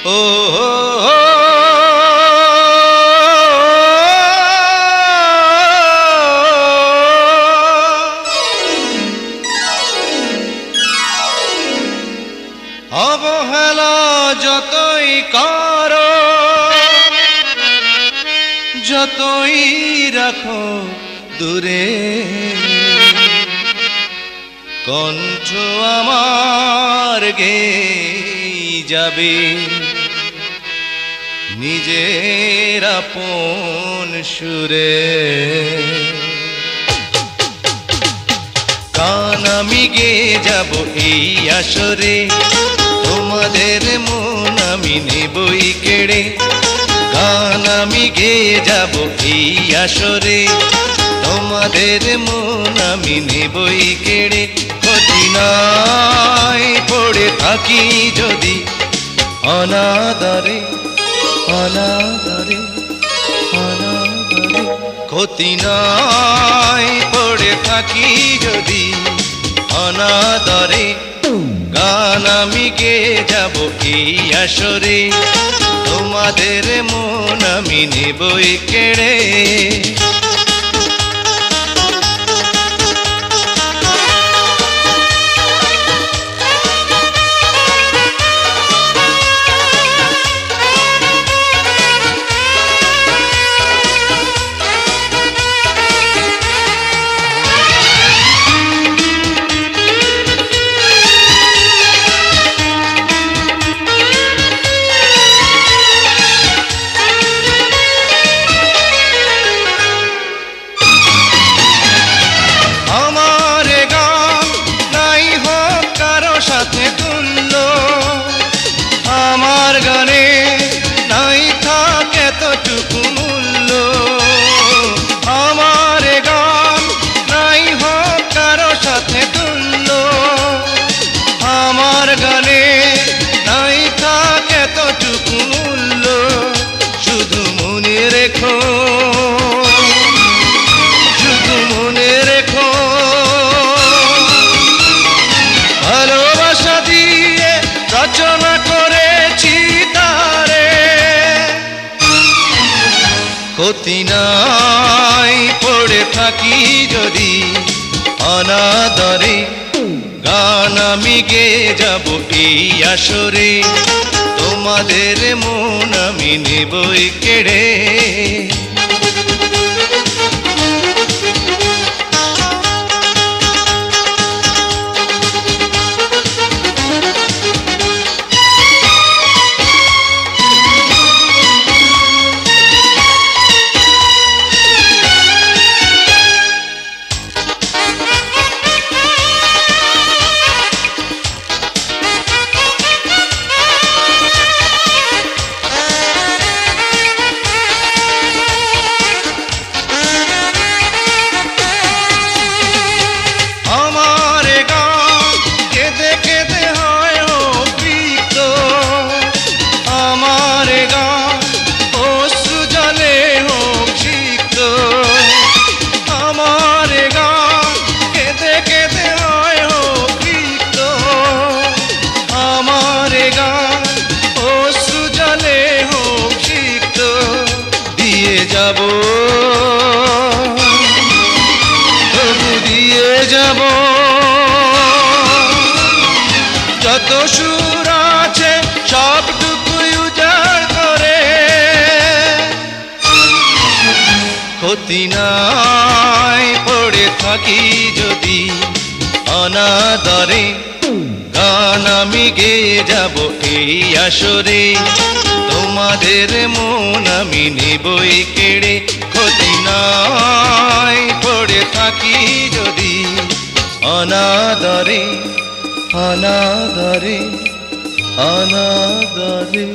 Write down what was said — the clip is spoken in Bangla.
ও অবহেলা যতই করো, যতই রাখো দূরে, কণ্ঠ আমার গেয়ে যাবে নিজের আপন সুরে। গান আমি গেয়ে যাব এই আসরে, তোমাদের মন আমি নেবই কেড়ে। গান আমি গেয়ে যাব এই আসরে, তোমাদের মন আমি নেবই কেড়ে। ক্ষতি নাই পড়ে থাকি যদি অনাদরে, অনাদরে, অনাদরে। ক্ষতি নাই পড়ে থাকি যদি অনাদরে। গান আমি গেয়ে যাব এই আসরে, তোমাদের মন আমি নেবই কেড়ে। আমার গানে নাই থাকে এতটুকু মূল্য, আমার গান নাই হোক কারো সাথে তুল্য। আমার গানে নাই থাকে এতটুকু মূল্য, শুধু মনে রেখো, শুধু মনে রেখো। ভালোবাসা দিয়ে রচনা করেছি তারে, ক্ষতি নাই পড়ে থাকি যদি অনাদরে। গান আমি গেয়ে যাব এই আসরে, তোমাদের মন আমি নেবই কেড়ে। যাব তবু দিয়ে যাব যত সুর আছে সবটুকু উজাড় করে। ক্ষতি নাই পড়ে থাকি যদি অনাদরে। গান আমি গেয়ে যাব এই আসরে, তোমাদের মন আমি নেবই কেড়ে। ক্ষতি নাই পড়ে থাকি যদি অনাদরে, অনাদরে, অনাদরে।